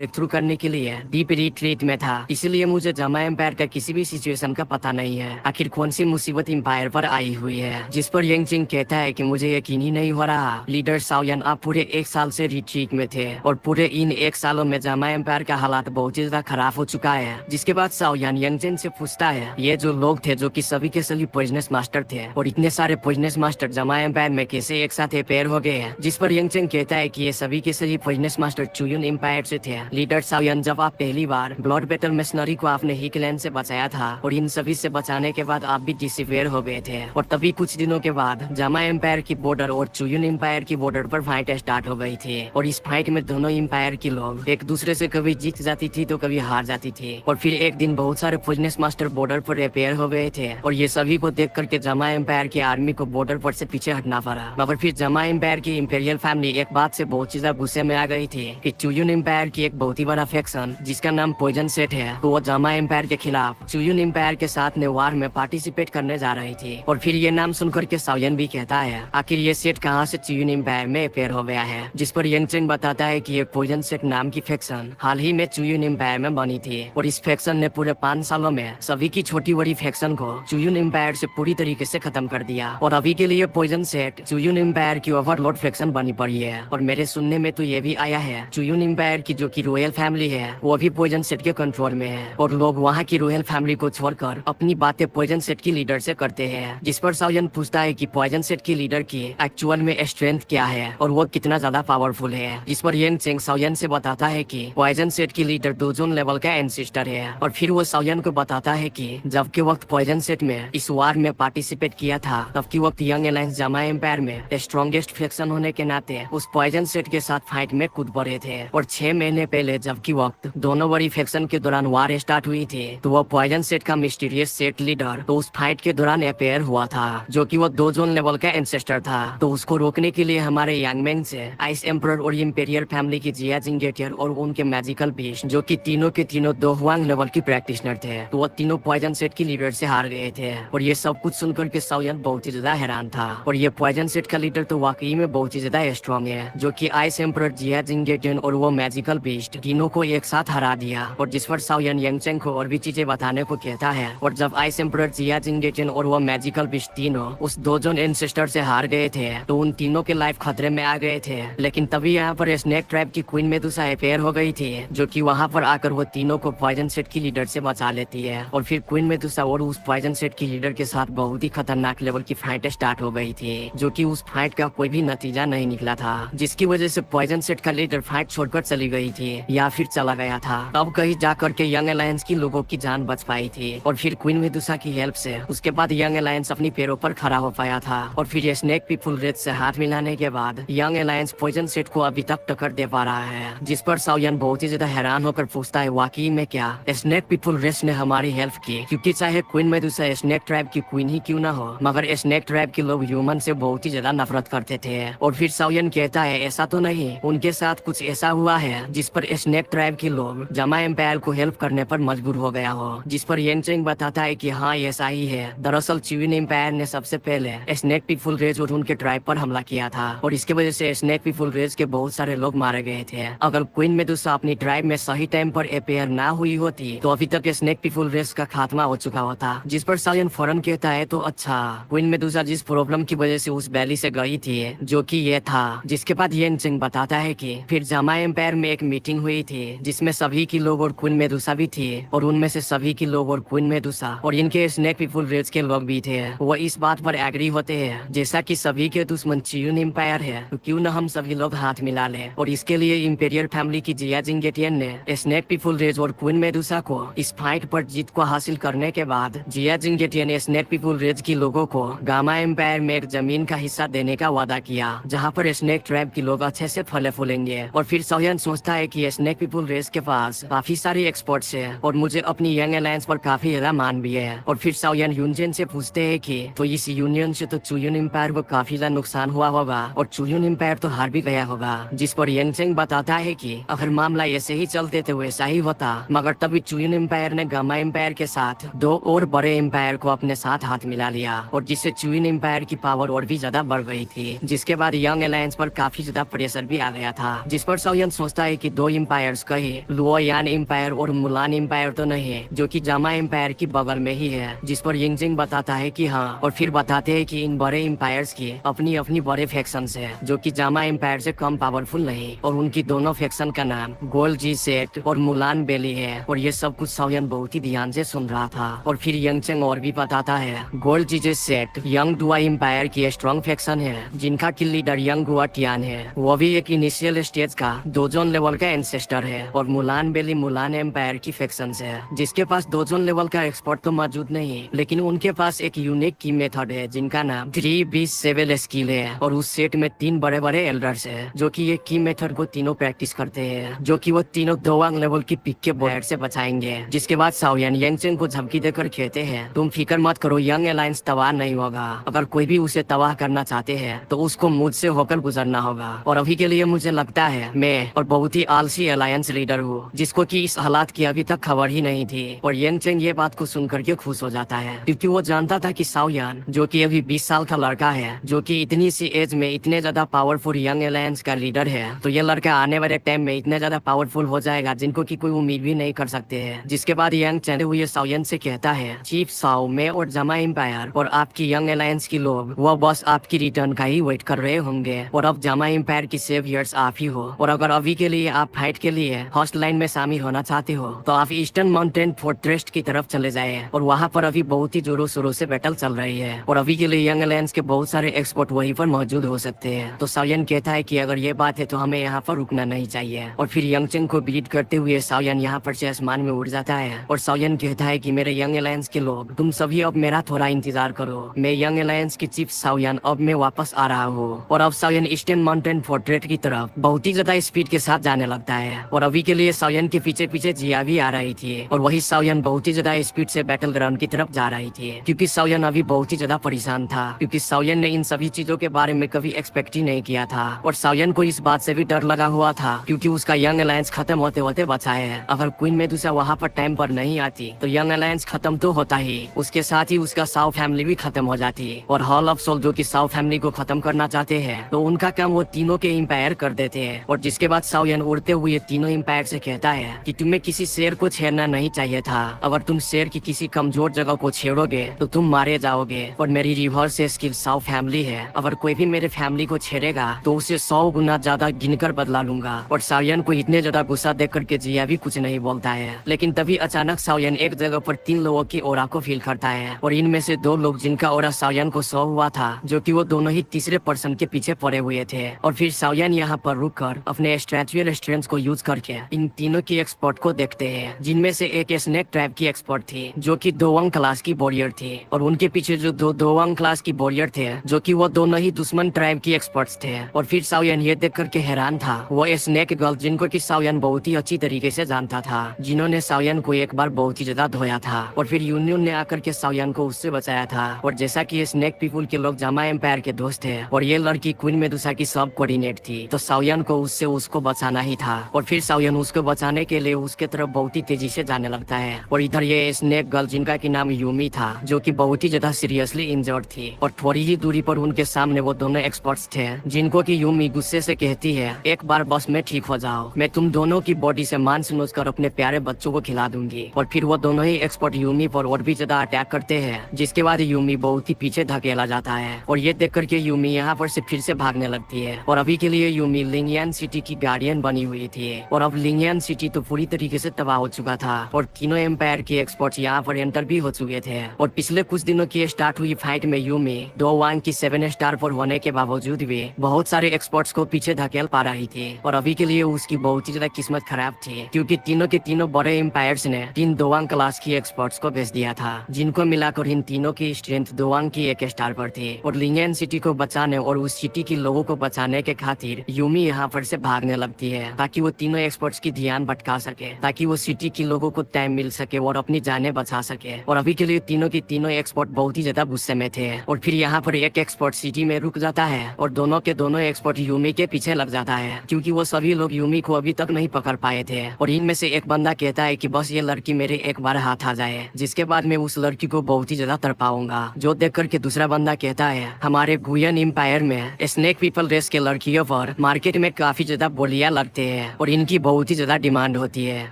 Through करने के लिए डीप रिट्रीट में था, इसलिए मुझे जामा एम्पायर का किसी भी सिचुएशन का पता नहीं है। आखिर कौन सी मुसीबत एम्पायर पर आई हुई है जिस पर यंगचिंग कहता है कि मुझे यकीन ही नहीं हो रहा। लीडर साओयन आप पूरे 1 साल से रिट्रीट में थे और पूरे इन 1 सालों में जामा एम्पायर का हालात बहुत ज्यादा खराब हो चुका है। जिसके बाद साओयन यंगचिंग से पूछता है ये जो लोग थे जो कि सभी के सभी पॉइजनस मास्टर थे और इतने सारे पॉइजनस मास्टर जामा एम्पायर में कैसे एक साथ अपेयर हो गए हैं। जिस पर यंगचिंग कहता है कि ये सभी के सभी पॉइजनस मास्टर चुयुन एम्पायर से थे। लीडर साओयन जब आप पहली बार ब्लड बैटल मिशनरी को आपने ही क्लैन से बचाया था और इन सभी से बचाने के बाद आप भी डिसअपेयर हो गए थे और तभी कुछ दिनों के बाद जामा एम्पायर की बॉर्डर और चुयुन एम्पायर की बॉर्डर पर फाइट स्टार्ट हो गई थी और इस फाइट में दोनों एम्पायर के लोग एक दूसरे से कभी जीत जाती थी तो कभी हार जाती थी। और फिर एक दिन बहुत सारे पॉइजनस मास्टर बॉर्डर पर अपेयर हो गए थे और ये सभी को देख करके जामा एम्पायर की आर्मी को बॉर्डर पर से पीछे हटना पड़ा। मगर फिर जामा एम्पायर की इंपीरियल फैमिली एक बात से बहुत ज्यादा गुस्से में आ गई थी कि चुयुन एम्पायर की एक बहुत ही बड़ा फैक्शन जिसका नाम पॉइजन सेट है तो वो जामा एम्पायर के खिलाफ चुयुन एम्पायर के साथ ने वार में पार्टिसिपेट करने जा रही थी। और फिर ये नाम सुनकर के साओयन भी कहता है आखिर ये सेट कहाँ से चुयुन एम्पायर में अपेयर हो गया है। जिस पर यंगचिंग बताता है कि ये पॉइजन सेट नाम की फैक्शन हाल ही में चुयुन एम्पायर में बनी थी और इस फैक्शन ने पूरे 5 सालों में सभी की छोटी बड़ी फैक्शन को चुयुन एम्पायर से पूरी तरीके से खत्म कर दिया और अभी के लिए पॉइजन सेट चुयुन एम्पायर की ओवरलॉर्ड फैक्शन बनी पड़ी है। और मेरे सुनने में तो ये भी आया है चुयुन एम्पायर की जो की रॉयल फैमिली है वो भी पॉइजन सेट के कंट्रोल में है और लोग वहाँ की रॉयल फैमिली को छोड़कर अपनी बातें पॉइजन सेट की लीडर से करते हैं। जिस पर साओयन पूछता है कि पॉइजन सेट की लीडर की एक्चुअल में स्ट्रेंथ क्या है और वो कितना ज्यादा पावरफुल है। जिस पर यंगचिंग साओयन से बताता है कि पॉइजन सेट की लीडर दोजोन लेवल का एंसेस्टर है और फिर वो साओयन को बताता है कि जब के वक्त पॉइजन सेट में इस वार में पार्टिसिपेट किया था तब के वक्त यंग अलायंस जामा एम्पायर में स्ट्रॉन्गेस्ट फैक्शन होने के नाते उस पॉइजन सेट के साथ फाइट में कूद पड़े थे। और 6 महीने पहले जबकि वक्त दोनों बड़ी फैक्शन के दौरान वार स्टार्ट हुई थी तो वो पॉइजन सेट का मिस्टीरियस सेट लीडर तो उस फाइट के दौरान अपेयर हुआ था जो कि वो दोजोन लेवल का एंसेस्टर था। तो उसको रोकने के लिए हमारे यांगमेंग से आइस एम्परर और इंपीरियल फैमिली की जिया जिंगेटियर और उनके मैजिकल बीस्ट जो कि तीनों के तीनों दो हुआंग लेवल की प्रैक्टिशनर थे तो वो तीनों पॉइजन सेट की लीडर से हार गए थे। और ये सब कुछ सुनकर के साओयन बहुत ही ज्यादा हैरान था और ये पॉइजन सेट का लीडर तो वाकई में बहुत ही ज्यादा स्ट्रॉन्ग है जो कि आइस एम्परर जिया जिंगेटियन और वो मैजिकल बीस्ट तीनों को एक साथ हरा दिया। और जिस पर साओयन यंगचेंग को और भी चीजें बताने को कहता है और जब आइस एम्परर जिया जिंगेटियन और वो मैजिकल बीस्ट तीनों उस दोजोन एंसेस्टर से हार गए थे तो उन तीनों के लाइफ खतरे में आ गए थे। लेकिन तभी यहाँ पर स्नेक ट्रैप की क्वीन मेदुसा अपेयर हो गई थी जो कि वहाँ पर आकर वो तीनों को पॉइजन सेट की लीडर से बचा लेती है। और फिर क्वीन मेदुसा और उस पॉइजन सेट की लीडर के साथ बहुत ही खतरनाक लेवल की फाइट स्टार्ट हो गई थी जो कि उस फाइट का कोई भी नतीजा नहीं निकला था जिसकी वजह से पॉइजन सेट का लीडर फाइट छोड़कर चली गई थी या फिर चला गया था। तब कहीं जाकर के यंग अलायंस की लोगों की जान बच पाई थी और फिर क्वीन मेदुसा की हेल्प से उसके बाद यंग अलायंस अपनी पैरों पर खड़ा हो पाया था। और फिर ये स्नेक पीपुल रेड से हाथ मिलाने के बाद यंग अलायंस पॉइजन सेट को अभी तक टक्कर दे पा रहा है। जिस पर साओयन बहुत ही ज्यादा हैरान होकर पूछता है वाकई में क्या स्नेक पीपुल रेस ने हमारी हेल्प की, क्योंकि चाहे क्वीन मेदुसा स्नेक ट्राइब की क्वीन ही क्यों ना हो मगर स्नेक ट्राइब के लोग ह्यूमन से बहुत ही ज्यादा नफरत करते थे। और फिर साओयन कहता है ऐसा तो नहीं, उनके साथ कुछ ऐसा हुआ है जिस पर स्नेक ट्राइब के लोग जामा एम्पायर को हेल्प करने पर मजबूर हो गया हो। जिस पर यंगचेंग बताता है कि हाँ ऐसा ही है, दरअसल चुयुन एम्पायर ने सबसे पहले स्नेक पीपुल रेज और उनके ट्राइब पर हमला किया था और इसके वजह से स्नेक पीपुल रेज के बहुत सारे लोग मारे गए थे। अगर क्वीन मेदुसा अपनी ट्राइब में सही टाइम पर अपेयर ना हुई होती तो अभी तक स्नेक पीपुल रेज का खात्मा हो चुका होता। जिस पर साओयन फौरन कहता है तो अच्छा, क्वीन मेदुसा जिस प्रॉब्लम की वजह से उस वैली से गई थी जो कि ये था। जिसके बाद यंगचेंग बताता है कि फिर जामा एम्पायर में एक मीटिंग हुई थी जिसमें सभी की लोग और क्वीन मेदुसा भी थी और उनमें से सभी की लोग और क्वीन मेदुसा और इनके स्नेक पीपुल रेज के लोग भी थे। वो इस बात पर एग्री होते हैं जैसा कि सभी के दुश्मन चुयुन एम्पायर है तो क्यों न हम सभी लोग हाथ मिला ले। और इसके लिए इंपीरियल फैमिली की जिया जिंगेटियन ने स्नेक पीपुल रेज और क्वीन मेदुसा को इस फाइट पर जीत को हासिल करने के बाद जिया जिंगेटियन ने स्नेक पीपुल रेज की लोगों को गामा एम्पायर में एक जमीन का हिस्सा देने का वादा किया जहाँ पर स्नेक ट्राइब के लोग अच्छे से फले फूलेंगे। और फिर साओयन सोचता है कि स्नेक पीपुल रेज के पास काफी सारे एक्सपर्ट्स है और मुझे अपनी यंग अलायंस पर काफी ज्यादा मान भी है। और फिर साओयन यूनजेन से पूछते हैं कि तो इस यूनियन से तो चुयुन एम्पायर को काफी ज्यादा नुकसान हुआ होगा और चुयुन एम्पायर तो हार भी गया होगा। जिस पर यंगचेंग बताता है कि अगर मामला ऐसे ही चलते तो वैसा ही होता, मगर तभी चुयुन एम्पायर ने गामा एम्पायर के साथ 2 और बड़े एम्पायर को अपने साथ हाथ मिला लिया और जिससे चुयुन एम्पायर की पावर और भी ज्यादा बढ़ गई थी। जिसके बाद यंग अलायंस पर काफी ज्यादा प्रेशर भी आ गया था। जिस पर साओयन सोचता है कि 2 एम्पायर्स कहे, लुओयान एम्पायर और मुलान एम्पायर तो नहीं है, जो कि जामा एम्पायर की बगल में ही है। जिस पर यिंगजिंग बताता है कि हाँ, और फिर बताते हैं कि इन बड़े एम्पायर्स की अपनी अपनी बड़े फैक्शंस है, जो कि जामा एम्पायर से कम पावरफुल नहीं, और उनकी दोनों फैक्शन का नाम गोल जी सेट और मुलान बेली है। और ये सब कुछ साओयन बहुत ही ध्यान से सुन रहा था। और फिर यंगचेंग और भी बताता है, गोल जी सेट यंग दुआ एम्पायर की स्ट्रॉन्ग फैक्शन है, जिनका किल लीडर यंग गुआ टियान है। वो भी एक इनिशियल स्टेज का दोजोन लेवल का एंसेस्टर है। और मुलान बेली मुलान एम्पायर की फैक्शन है, जिसके पास दोजोन लेवल का एक्सपर्ट तो मौजूद नहीं, लेकिन उनके पास एक यूनिक की मेथड है, जिनका नाम 3-7 स्किल है। और उस सेट में 3 बड़े बड़े एल्डर्स है, जो कि ये की मेथड को तीनों प्रैक्टिस करते हैं, जो कि वो तीनों दोवांग लेवल की पिक के बोर्ड से बचाएंगे। जिसके बाद साओयन यंगचेंग को झपकी देकर कहते हैं, तुम फिक्र मत करो, यंग अलायंस तबाह नहीं होगा। अगर कोई भी उसे तबाह करना चाहते हैं तो उसको मुझसे होकर गुजरना होगा। और अभी के लिए मुझे लगता है मैं और बहुत ही आलसी अलायंस लीडर हूँ, जिसको कि इस हालात की अभी तक खबर ही नहीं थी। और यंगचेंग ये बात को सुनकर के खुश हो जाता है, क्योंकि वो जानता था कि साओयन, जो कि अभी 20 साल का लड़का है, जो कि इतनी सी एज में इतने ज्यादा पावरफुल यंग अलायंस का लीडर है, तो ये लड़का आने वाले टाइम में इतने ज्यादा पावरफुल हो जाएगा जिनको की कोई उम्मीद भी नहीं कर सकते हैं। जिसके बाद यंगचेंग हुए साओयन से कहता है, चीफ साओ, मैं और जामा एम्पायर और आपकी यंग अलायंस की लोग वो बस आपकी रिटर्न का ही वेट कर रहे होंगे। और अब जामा एम्पायर की सेवियर्स आप ही हो। और अगर अभी के लिए आप फाइट के लिए फर्स्ट लाइन में शामिल होना चाहते हो तो आप ईस्टर्न माउंटेन फोर्ट्रेस की तरफ चले जाए। और वहाँ पर अभी बहुत ही जोरों शोरों से बैटल चल रही है, और अभी के लिए यंग अलायंस के बहुत सारे एक्सपर्ट वहीं पर मौजूद हो सकते हैं। तो साओयन कहता है कि अगर ये बात है तो हमें यहाँ पर रुकना नहीं चाहिए। और फिर यंगचेंग को बीट करते हुए साओयन यहाँ पर से आसमान में उड़ जाता है। और साओयन कहता है कि मेरे यंग अलायंस के लोग, तुम सभी अब मेरा थोड़ा इंतजार करो, मैं यंग अलायंस की चीफ साओयन अब मैं वापस आ रहा हूँ। और अब साओयन ईस्टर्न माउंटेन फोर्ट्रेस की तरफ बहुत ही ज्यादा स्पीड के साथ जाने लगता है। और अभी के लिए साओयन के पीछे पीछे जिया भी आ रही थी, और वही साओयन बहुत ही ज्यादा स्पीड से बैटल ग्राउंड की तरफ जा रही थी, क्योंकि साओयन अभी बहुत ही ज्यादा परेशान था, क्योंकि साओयन ने इन सभी चीजों के बारे में कभी एक्सपेक्ट ही नहीं किया था। और साओयन को इस बात से भी डर लगा हुआ था, क्योंकि उसका यंग अलायंस खत्म होते होते बचा है। अगर क्वीन मेडुसा वहाँ पर टाइम पर नहीं आती तो यंग अलायंस खत्म तो होता ही, उसके साथ ही उसका साओ फैमिली भी खत्म हो जाती। और हॉल ऑफ सोल, जो कि साओ फैमिली को खत्म करना चाहते हैं, तो उनका काम वो तीनों के एम्पायर कर देते हैं। और जिसके बाद साओयन उड़ते हुए तीनों एम्पायर से कहता है कि तुम्हें किसी शेर को छेड़ना नहीं चाहिए था। अगर तुम शेर की किसी कमजोर जगह को छेड़ोगे तो तुम मारे जाओगे। और मेरी रिवर्स स्किल साओ फैमिली है, अगर कोई भी मेरे फैमिली को छेड़ेगा तो उसे 100 गुना ज्यादा गिनकर बदला लूंगा। और साओयन को इतने ज्यादा गुस्सा देख करके जिया भी कुछ नहीं बोलता है। लेकिन तभी अचानक साओयन एक जगह पर 3 लोगों की ओरा को फील करता है, और इनमें से 2 लोग जिनका ओरा साओयन को शो हुआ था, जो कि वो दोनों ही तीसरे पर्सन के पीछे पड़े हुए थे। और फिर साओयन यहाँ पर रुककर अपने स्ट्रेचुअल स्ट्रेंथ को यूज करके इन तीनों की एक्सपर्ट को देखते हैं, जिनमें से एक स्नेक ट्राइब की एक्सपर्ट थी, जो कि दोवांग क्लास की वॉरियर थी। और उनके पीछे जो 2 दोवांग क्लास की वॉरियर थे, जो कि वो दोनों ही दुश्मन ट्राइब की एक्सपर्ट्स थे। और फिर साओयन ये देख करके हैरान था, वो स्नेक गर्ल, जिनको कि साओयन बहुत ही अच्छी तरीके से जानता था, जिन्होंने साओयन को एक बार बहुत ही ज्यादा धोया था। और फिर यूनियन ने आकर के साओयन को उससे बचाया था। और जैसा कि ये स्नेक पीपुल के लोग जामा एम्पायर के दोस्त थे, और ये लड़की क्वीन मेडुसा की सब कोऑर्डिनेट थी, तो साओयन को उससे उसको बचाना ही था। और फिर साओयन उसको बचाने के लिए उसके तरफ बहुत ही तेजी से जाने लगता है। और इधर ये स्नेक गर्ल, जिनका की नाम यूमी था, जो कि बहुत ही ज्यादा सीरियसली इंजर्ड थी। और थोड़ी ही दूरी पर उनके सामने वो दोनों एक्सपर्ट्स थे, जिनको की यूमी गुस्से से कहती है, एक बार बस में ठीक हो जाओ, मैं तुम दोनों की बॉडी से मांस नोच कर अपने प्यारे बच्चों को खिला दूंगी। और फिर वो दोनों ही एक्सपर्ट यूमी पर और भी ज्यादा अटैक करते हैं, जिसके बाद यूमी बहुत ही पीछे धकेला जाता है। और ये देख करके यूमी यहाँ पर से फिर से भागने लगती है। और अभी के लिए यूमी लिंगियन सिटी की गार्डियन बनी हुई थी, और अब लिंगियन सिटी तो पूरी तरीके से तबाह हो चुका था, और तीनों एम्पायर के एक्सपर्ट्स यहाँ पर एंटर भी हो चुके थे। और पिछले कुछ दिनों की स्टार्ट हुई फाइट में यूमी दोवांग की 7 स्टार पर होने के बावजूद भी बहुत सारे एक्सपर्ट्स को पीछे धकेल पा रही थी। और अभी के लिए उसकी बहुत ही ज्यादा किस्मत खराब थी, क्योंकि तीनों के तीनों बड़े एम्पायर्स ने 3 दोवांग क्लास की एक्सपर्ट्स को भेज दिया था, जिनको मिलाकर इन तीनों की स्ट्रेंथ दोवांग की 1 स्टार पर थी। और लिंगियन सिटी को बचाने और उस सिटी के लोगों को बचाने के खातिर यूमी यहाँ पर से भागने लगती है, ताकि वो तीनों एक्सपर्ट्स की ध्यान भटका सके, ताकि वो सिटी के लोगों को टाइम मिल सके और अपनी जानें बचा सके। और अभी के लिए तीनों की तीनों एक्सपर्ट बहुत ही ज्यादा गुस्से में थे। और फिर यहाँ पर एक एक्सपर्ट सिटी में रुक जाता है, और दोनों के दोनों एक्सपर्ट यूमी के पीछे लग जाता है, क्योंकि वो सभी लोग यूमी को अभी तक नहीं पकड़ पाए थे। और इनमें से एक बंदा कहता है कि बस ये लड़की मेरे एक बार हाथ आ जाए, जिसके बाद मैं उस लड़की को बहुत ही ज्यादा तड़पाऊंगा। जो देख करके दूसरा बंदा कहता है, हमारे गुयन एम्पायर में स्नेक पीपल रेस के लड़कियों पर मार्केट में काफी ज्यादा बोलियां लगते हैं और इनकी बहुत ही ज्यादा डिमांड होती है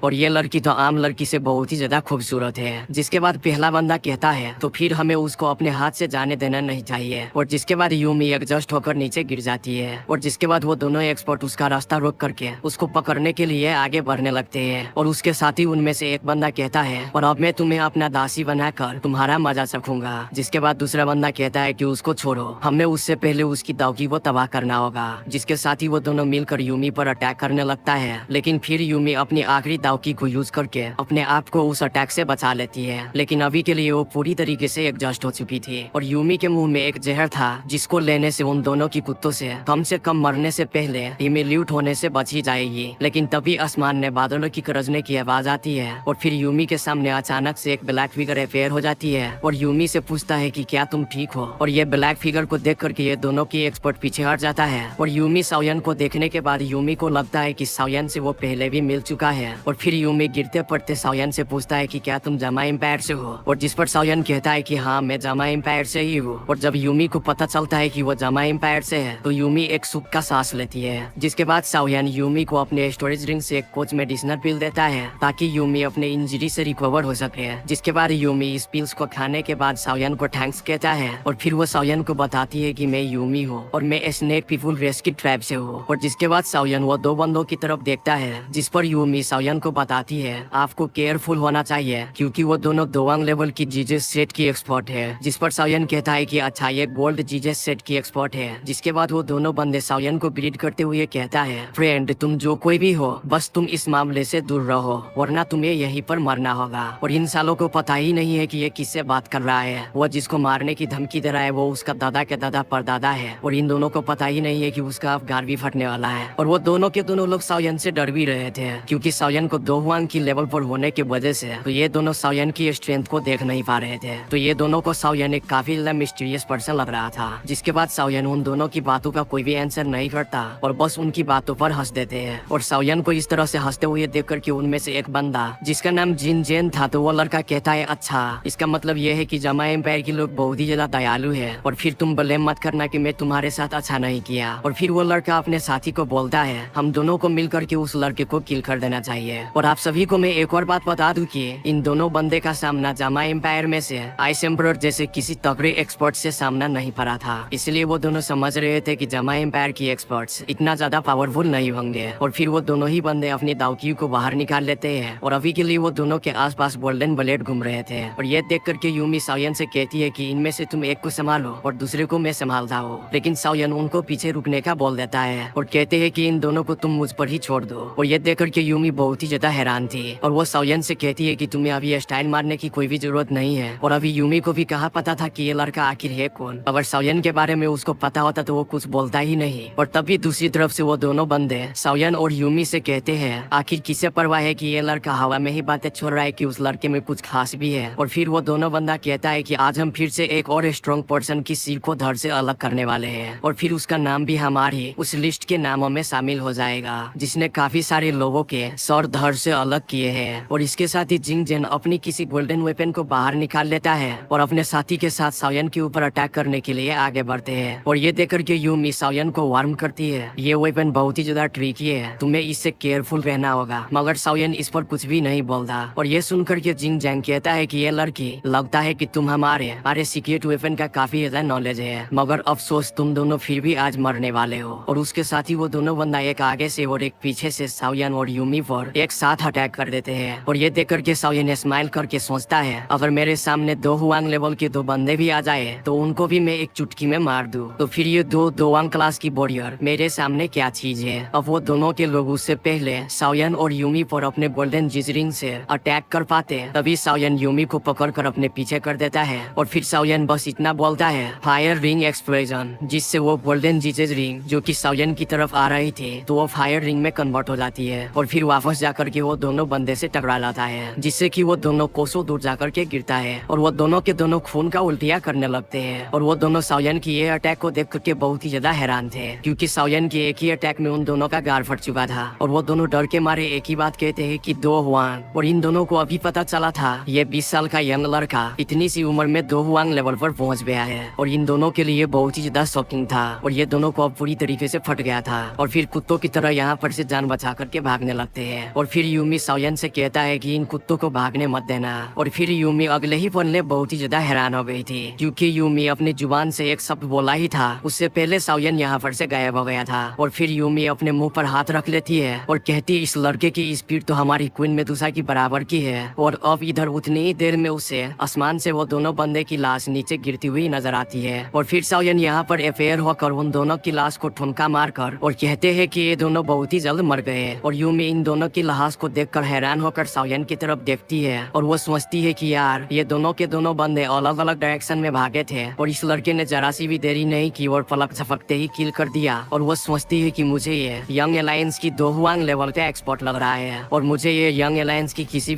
और ये लड़की तो आम लड़की से बहुत ही ज्यादा खूबसूरत है। जिसके बाद पहला बंदा कहता है तो फिर हमें उसको अपने हाथ से जाने देना नहीं चाहिए और जिसके बाद यूमी एडजस्ट होकर नीचे गिर जाती है और जिसके बाद वो दोनों एक्सपर्ट उसका रास्ता रोक करके उसको पकड़ने के लिए आगे बढ़ने लगते हैं और उसके साथ ही उनमें से एक बंदा कहता है और अब मैं तुम्हें अपना दासी बनाकर तुम्हारा मजा सकूंगा। जिसके बाद दूसरा बंदा कहता है कि उसको छोड़ो, हमें उससे पहले उसकी दावकी को तबाह करना होगा। जिसके साथ ही वो दोनों मिलकर यूमी पर अटैक करने लगता है, लेकिन फिर यूमी अपनी आखिरी दावकी को यूज करके अपने आप को उस अटैक से बचा लेती है। लेकिन अभी के लिए वो पूरी तरीके से एडजस्ट हो चुकी थी और यूमी के मुंह में एक जहर था जिसको लेने से उन दोनों की कुत्तों से कम मरने से पहले इमिल्यूट होने से बच ही जाएगी। लेकिन तभी आसमान में बादलों की गरजने की आवाज आती है और फिर यूमी के सामने अचानक से एक ब्लैक फिगर अपेयर हो जाती है और यूमी से पूछता है कि क्या तुम ठीक हो। और ये ब्लैक फिगर को देख करके ये दोनों की एक्सपर्ट पीछे हट जाता है और यूमी साओयन को देखने के बाद यूमी को लगता है कि साओयन से वो पहले भी मिल चुका है और फिर यूमी गिरते पड़ते साओयन से पूछता है कि क्या तुम जामा एम्पायर से हो, और जिस पर साओयन कहता है कि हाँ मैं जामा एम्पायर से ही हूँ। और जब यूमी को पता चलता है कि वो जामा एम्पायर से है तो यूमी एक सुख का सांस लेती है। जिसके बाद साओयन यूमी को अपने स्टोरेज रिंग से एक कोच मेडिसिनल पिल देता है ताकि यूमी अपने इंजरी से रिकवर हो सके। जिसके बाद यूमी इस पिल्स को खाने के बाद साओयन को थैंक्स कहता है और फिर वो साओयन को बताती है कि मैं यूमी हूँ और मैं स्नेक पीपुल रेस्क्यू ट्राइब से हूँ। और जिसके बाद साओयन वो दो बंदों की तरफ देखता है जिस पर यूमी साओयन को बताती है आपको केयरफुल होना चाहिए क्योंकि वो दोनों दोवांग लेवल की जीजेस सेट की एक्सपर्ट है। जिस पर साओयन कहता है कि अच्छा ये गोल्ड जीजेस सेट की एक्सपर्ट है। जिसके बाद वो दोनों बंदे साओयन को ब्रीड करते हुए कहता है फ्रेंड तुम जो कोई भी हो बस तुम इस मामले से दूर रहो वरना तुम्हें यहीं पर मरना होगा। और इन सालों को पता ही नहीं है कि ये किससे बात कर रहा है। वो जिसको मारने की धमकी दे रहा है वो उसका दादा के दादा परदादा है और इन दोनों को पता ही नहीं है कि उसका अब गार भी फटने वाला है। और वो दोनों के दोनों लोग साओयन से डर भी रहे थे क्योंकि साओयन को दो हुआंग की लेवल पर होने की वजह से तो ये दोनों साओयन की स्ट्रेंथ को देख नहीं पा रहे थे। तो ये दोनों को साओयन एक काफी मिस्टीरियस पर्सन लग रहा था। जिसके बाद साओयन उन दोनों की बातों का कोई भी आंसर नहीं करता और बस उनकी बातों पर हंस देते हैं। और साओयन को इस तरह से हंसते हुए देख करके उनमें से एक बंदा जिसका नाम जिन जेन था तो वो लड़का कहता है अच्छा इसका मतलब ये है कि जामा एम्पायर के लोग बहुत ही ज्यादा दयालु है और फिर तुम ब्लेम मत करना कि मैं तुम्हारे साथ अच्छा नहीं किया। और फिर वो लड़का अपने साथी को बोलता है हम दोनों को मिल करके उस लड़के को किल कर देना चाहिए। और आप सभी को मैं एक और बात बता दूं कि इन दोनों बंदे का सामना जामा एम्पायर में से आइस एम्परर जैसे किसी तगड़े एक्सपर्ट से सामना नहीं पड़ा था, इसलिए वो दोनों समझ रहे थे कि जामा एम्पायर की एक्सपर्ट्स इतना ज्यादा पावरफुल नहीं होंगे। और फिर वो दोनों ही बंदे अपनी दावकी को बाहर निकाल लेते हैं और अभी के लिए वो दोनों के आसपास गोल्डन ब्लेड घूम रहे थे। और ये देख करके यूमी साओयन से कहती है कि इनमें से तुम एक को संभालो और दूसरे को मैं संभालता हूँ। लेकिन साओयन उनको पीछे रुकने का बोल देता है और कहते हैं कि इन दोनों को तुम मुझ पर ही छोड़ दो। और ये देख करके यूमी बहुत ही ज्यादा हैरान थी और वो साओयन से कहती है कि तुम्हें अभी स्टाइल मारने की कोई भी जरूरत नहीं है। और अभी यूमी को भी कहा पता था कि ये लड़का आखिर है कौन। अगर साओयन के बारे में उसको पता होता तो वो कुछ बोलता ही नहीं। और तभी दूसरी तरफ से वो दोनों बंदे साओयन और यूमी से कहते हैं आखिर किसे परवाह है कि ये लड़का हवा में ही बातें छोड़ रहा है कि उस लड़के में कुछ खास भी है। और फिर वो दोनों बंदा कहता है कि आज हम फिर से एक और स्ट्रॉन्ग पर्सन की सिर को धड़ से अलग करने वाले हैं और फिर उसका नाम भी हमारी उस लिस्ट के नामों में शामिल हो जाएगा जिसने काफी सारे लोगों के सर धड़ से अलग किए हैं। और इसके साथ ही जिंग जेन अपनी किसी गोल्डन वेपन को बाहर निकाल लेता है और अपने साथी के साथ साओयन के ऊपर अटैक करने के लिए आगे बढ़ते हैं। और ये देख करके यूमी साओयन को वार्न करती है ये वेपन बहुत ही ज्यादा ट्रिकी है, तुम्हें इससे केयरफुल रहना होगा। मगर साओयन इस पर कुछ भी नहीं बोलता। और ये सुनकर के जिंग जेन कहता है कि ये लड़की लगता है कि तुम हमारे सीक्रेट वेपन का काफी ज्यादा नॉलेज है, मगर अफसोस तुम दोनों फिर भी आज मरने वाले हो। और उसके साथ ही वो दोनों बंदा एक आगे से और एक पीछे से साओयन और यूमी पर एक साथ अटैक कर देते हैं। और ये देख करके साओयन स्माइल करके सोचता है अगर मेरे सामने दो हुआंग लेवल के दो बंदे भी आ जाए तो उनको भी मैं एक चुटकी में मार दूं, तो फिर ये दो दोवांग क्लास की वॉरियर मेरे सामने क्या चीज है। अब वो दोनों के लोग उससे पहले साओयन और यूमी पर अपने गोल्डन जिजरिंग से अटैक कर पाते तभी साओयन यूमी को पकड़ कर अपने पीछे कर देता है। और फिर साओयन बस इतना बोलता है फायर रिंग एक्सप्लोजन, जिससे वो गोल्डन जीजेस रिंग जो कि साओयन की तरफ आ रही थी तो वो फायर रिंग में कन्वर्ट हो जाती है और फिर वापस जाकर के वो दोनों बंदे से टकरा लाता है जिससे कि वो दोनों कोसों दूर जाकर के गिरता है और वो दोनों के दोनों खून का उल्टियाँ करने लगते हैं। और वो दोनों साओयन की ये अटैक को देख करके बहुत ही ज्यादा हैरान थे क्योंकि साओयन के एक ही अटैक में उन दोनों का गार फट चुका था। और वो दोनों डर के मारे एक ही बात कहते हैं कि दो हुआंग। और इन दोनों को अभी पता चला था ये 20 साल का यंग लड़का इतनी सी उम्र में दो हुआंग लेवल पर पहुंच गया है और इन दोनों के लिए बहुत ही ज्यादा शॉकिंग था। और ये दोनों को अब पूरी तरीके से फट गया था और फिर कुत्तों की तरह यहाँ यहाँ पर से जान बचा करके भागने लगते हैं। और फिर यूमी साओयन से कहता है कि इन कुत्तों को भागने मत देना। और फिर यूमी अगले ही पल में बहुत ही ज्यादा हैरान हो गई थी, क्योंकि यूमी अपनी जुबान से एक शब्द बोला ही था, उससे पहले साओयन यहाँ पर से गायब हो गया था। और फिर यूमी अपने मुंह पर हाथ रख लेती है और कहती है इस लड़के की स्पीड तो हमारी क्वीन मेदुसा की बराबर की है। और अब इधर उतनी ही देर में उसे आसमान से वो दोनों बंदे की लाश नीचे गिरती हुई नजर आती है। और फिर साओयन यहाँ पर अफेयर होकर उन दोनों की लाश को ठुमका मारकर और कहते हैं कि ये दोनों बहुत ही जल्द मर गए। और यूमी इन दोनों की लाश को देखकर हैरान होकर साओयन की तरफ देखती है और वो सोचती है कि यार ये दोनों के दोनों बंदे अलग अलग डायरेक्शन में भागे थे और इस लड़के ने जरा सी भी देरी नहीं की और पलक झपकते ही किल कर दिया। और वो सोचती है कि मुझे ये यंग अलायंस की दो हुआंग लेवल का एक्सपर्ट लग रहा है और मुझे ये यंग अलायंस की किसी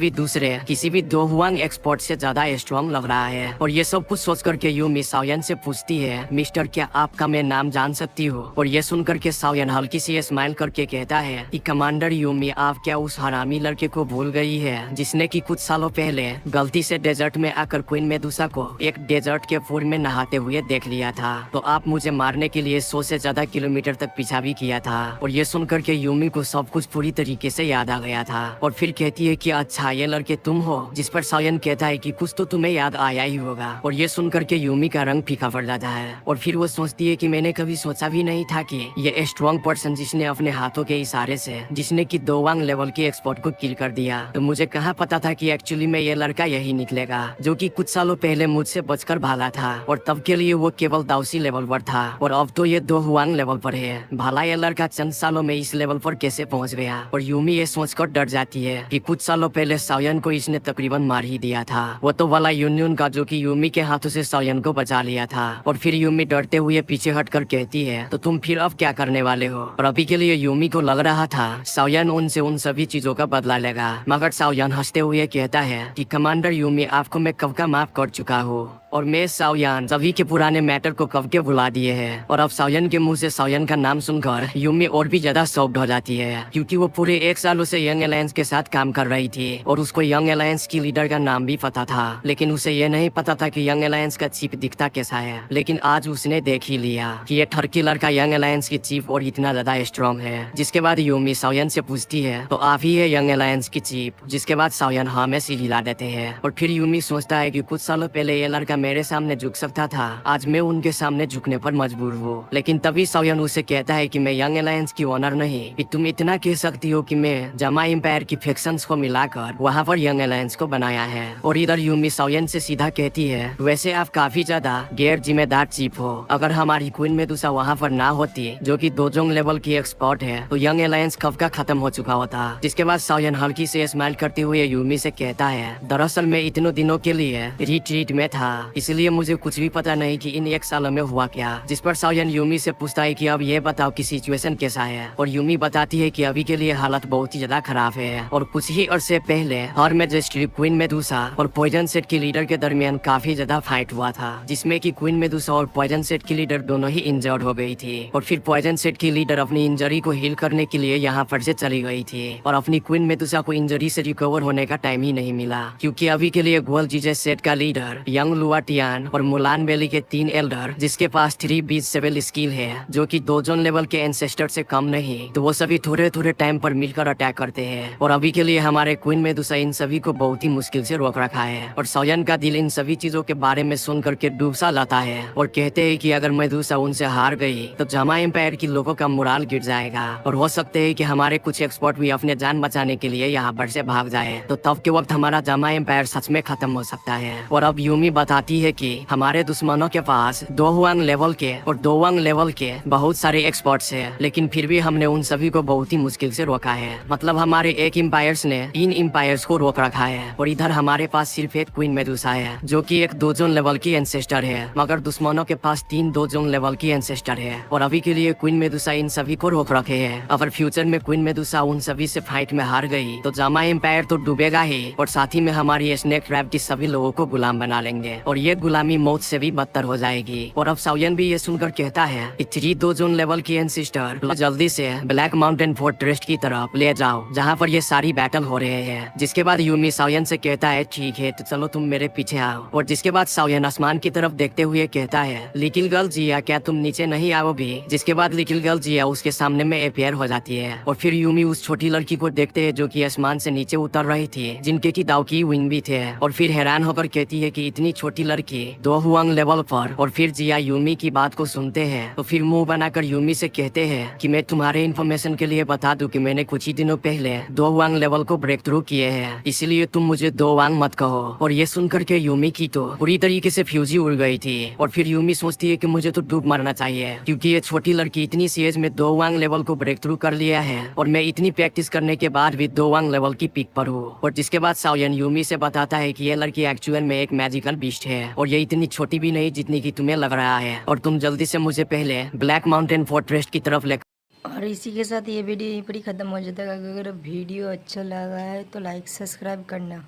भी दो हुआंग एक्सपर्ट से ज्यादा स्ट्रॉन्ग लग रहा है। और ये सब कुछ सोच करके यूमी साओयन से पूछती है मिस्टर क्या आपका मैं नाम जान सकती हूँ। और ये सुन करके साओयन हल्की सी स्माइल करके कहता है कि कमांडर यूमी आप क्या उस हरामी लड़के को भूल गई है जिसने कि कुछ सालों पहले गलती से डेजर्ट में आकर क्वीन मेदुसा को एक डेजर्ट के पूल में नहाते हुए देख लिया था, तो आप मुझे मारने के लिए 100 से ज्यादा किलोमीटर तक पीछा भी किया था। और ये सुन करके यूमी को सब कुछ पूरी तरीके से याद आ गया था और फिर कहती है कि अच्छा ये लड़के तुम हो। जिस पर साओयन कहता है कि कुछ तो तुम्हें याद आया ही होगा। और ये सुन करके यूमी का रंग फीका पड़ जाता है और फिर वो सोचती है कि मैंने कभी सोचा भी नहीं था कि ये स्ट्रॉन्ग पर्सन जिसने अपने हाथों के इशारे से जिसने की दो वांग लेवल के एक्सपर्ट को किल कर दिया, तो मुझे कहाँ पता था कि एक्चुअली में ये लड़का यही निकलेगा जो कि कुछ सालों पहले मुझसे बचकर भागा था और तब के लिए वो केवल दाउसी लेवल पर था और अब तो ये दो हुआंग लेवल पर है। भला ये लड़का चंद सालों में इस लेवल पर कैसे पहुंच गया। और यूमी ये सोचकर डर जाती है कि कुछ सालों पहले साओयन को इसने तकरीबन मार ही दिया था, वो तो वाला यूनियन का जो कि यूमी के हाथों से साओयन को बचा लिया था। और फिर यूमी डरते हुए पीछे हटकर कहती है तो तुम फिर अब क्या करने वाले हो। और अभी के लिए यूमी को लग रहा था साओयन उनसे उन सभी चीजों का बदला लेगा, मगर साओयन हंसते हुए कहता है कि कमांडर यूमी आपको मैं कब का माफ कर चुका हूँ और मैं साओयन सभी के पुराने मैटर को कब के भुला दिए हैं। और अब साओयन के मुंह से साओयन का नाम सुनकर यूमी और भी ज्यादा शॉक्ड हो जाती है, क्योंकि वो पूरे 1 साल से यंग अलायंस के साथ काम कर रही थी और उसको यंग अलायंस की लीडर का नाम भी पता था, लेकिन उसे ये नहीं पता था कि यंग अलायंस का चीफ दिखता कैसा है। लेकिन आज उसने देख ही लिया कि ये ठरकी लड़का यंग अलायंस की चीफ और इतना ज्यादा स्ट्रॉन्ग है। जिसके बाद यूमी साओयन से पूछती है तो आप ही है यंग अलायंस की चीफ। जिसके बाद साओयन हाँ में सिर हिला देते हैं और फिर यूमी सोचता है कि कुछ सालों पहले ये लड़का मेरे सामने झुक सकता था, आज मैं उनके सामने झुकने पर मजबूर हूँ। लेकिन तभी साओयन उसे कहता है कि मैं यंग अलायंस की ओनर नहीं, कि तुम इतना कह सकती हो कि मैं जामा एम्पायर की फैक्शंस को मिलाकर वहाँ पर यंग अलायंस को बनाया है। और इधर यूमी साओयन से सीधा कहती है वैसे आप काफी ज्यादा गैर जिम्मेदार चीफ हो। अगर हमारी क्वीन मेदुसा वहाँ पर ना होती जो कि दोजोंग लेवल की एक्सपर्ट है, तो यंग अलायंस कब का खत्म हो चुका होता। जिसके बाद साओयन हल्की से स्माइल करते हुए यूमी से कहता है दरअसल मैं इतनों दिनों के लिए रिट्रीट में था, इसलिए मुझे कुछ भी पता नहीं कि इन 1 सालों में हुआ क्या। जिस पर साओयन यूमी से पूछता है कि अब ये बताओ कि सिचुएशन कैसा है। और यूमी बताती है कि अभी के लिए हालत बहुत ही ज्यादा खराब है और कुछ ही अरसे पहले हर मैजिस्ट्रेट क्वीन मेदुसा और पॉइजन सेट की लीडर के दरमियान काफी ज्यादा फाइट हुआ था, जिसमें कि क्वीन मेदुसा और पॉइजन सेट की लीडर दोनों ही इंजर्ड हो गई थी। और फिर पॉइजन सेट की लीडर अपनी इंजरी को हील करने के लिए यहाँ पर से चली गई थी और अपनी क्वीन मेदुसा को इंजरी से रिकवर होने का टाइम ही नहीं मिला, क्योंकि अभी के लिए गोल जीजे सेट का लीडर यंग लुआटियान और मुलान वैली के 3 एल्डर जिसके पास 3 बीच 7 स्किल है, जो कि दोजोन लेवल के एंसेस्टर से कम नहीं, तो वो सभी थोड़े थोड़े टाइम पर मिलकर अटैक करते हैं। और अभी के लिए हमारे क्वीन मेदुसा इन सभी को बहुत ही मुश्किल से रोक रखा है और साओयन का दिल इन सभी चीजों के बारे में सुन करके डूब सा लाता है और कहते हैं कि अगर मेदुसा उनसे हार गई तो जामा एम्पायर की लोगों का मोराल गिर जाएगा और हो सकते है कि हमारे कुछ एक्सपर्ट भी अपने जान बचाने के लिए यहाँ पर से भाग जाए, तो तब के वक्त हमारा जामा एम्पायर सच में खत्म हो सकता है। और अब यूमी बताती है कि हमारे दुश्मनों के पास 2 हुआंग लेवल के और 2 वांग लेवल के बहुत सारे एक्सपर्ट्स हैं, लेकिन फिर भी हमने उन सभी को बहुत ही मुश्किल से रोका है। मतलब हमारे एक एम्पायर्स ने इन एम्पायर्स को रोक रखा है और इधर हमारे पास सिर्फ एक क्वीन मेदुसा है जो कि एक दोजोन लेवल की एंसेस्टर है, मगर दुश्मनों के पास 3 दोजोन लेवल की एंसेस्टर है। और अभी के लिए क्वीन मेदुसा इन सभी को रोक रखे है। अगर फ्यूचर में क्वीन मेदुसा उन सभी से फाइट में हार गई तो जामा एम्पायर तो डूबेगा ही और साथ ही में हमारी स्नेक ट्रैप की सभी लोगों को गुलाम बना लेंगे और ये गुलामी मौत से भी बदतर हो जाएगी। और अब साउयन भी ये सुनकर कहता है कि 3-2 जोन लेवल की एंसिस्टर जल्दी से ब्लैक माउंटेन फोर्ट्रेस की तरफ ले जाओ जहाँ पर ये सारी बैटल हो रहे हैं। जिसके बाद यूमी साउयन से कहता है ठीक है तो चलो तुम मेरे पीछे आओ। और जिसके बाद साउयन आसमान की तरफ देखते हुए कहता है लिटिल गर्ल जिया क्या तुम नीचे नहीं आओगी। जिसके बाद लिटिल गर्ल जिया उसके सामने में अपेयर हो जाती है और फिर यूमी उस छोटी लड़की को देखते है जो कि आसमान से नीचे उतर रही थी, जिनके की दाव की विंग भी थे। और फिर हैरान होकर कहती है कि इतनी छोटी लड़की 2 हुआंग लेवल पर। और फिर जिया यूमी की बात को सुनते हैं तो फिर मुंह बनाकर यूमी से कहते हैं कि मैं तुम्हारे इन्फॉर्मेशन के लिए बता दूं कि मैंने कुछ ही दिनों पहले 2 हुआंग लेवल को ब्रेक थ्रू किए हैं, इसलिए तुम मुझे 2 वांग मत कहो। और ये सुनकर के यूमी की तो पूरी तरीके से फ्यूजी उड़ गई थी। और फिर यूमी सोचती है कि मुझे तो डूब मरना चाहिए क्योंकि ये छोटी लड़की इतनी सी एज में 2 वांग लेवल को ब्रेक थ्रू कर लिया है और मैं इतनी प्रैक्टिस करने के बाद भी 2 वांग लेवल की पीक पर हूँ। और जिसके बाद साउयन यूमी से बताता है कि ये लड़की एक्चुअल में एक मैजिकल बीस्ट है और ये इतनी छोटी भी नहीं जितनी की तुम्हें लग रहा है। और तुम जल्दी से मुझे पहले ब्लैक माउंटेन फोर्ट्रेस की तरफ ले। और इसी के साथ ये वीडियो यहीं पर ही ख़त्म हो जाता है। अगर वीडियो अच्छा लगा है तो लाइक सब्सक्राइब करना।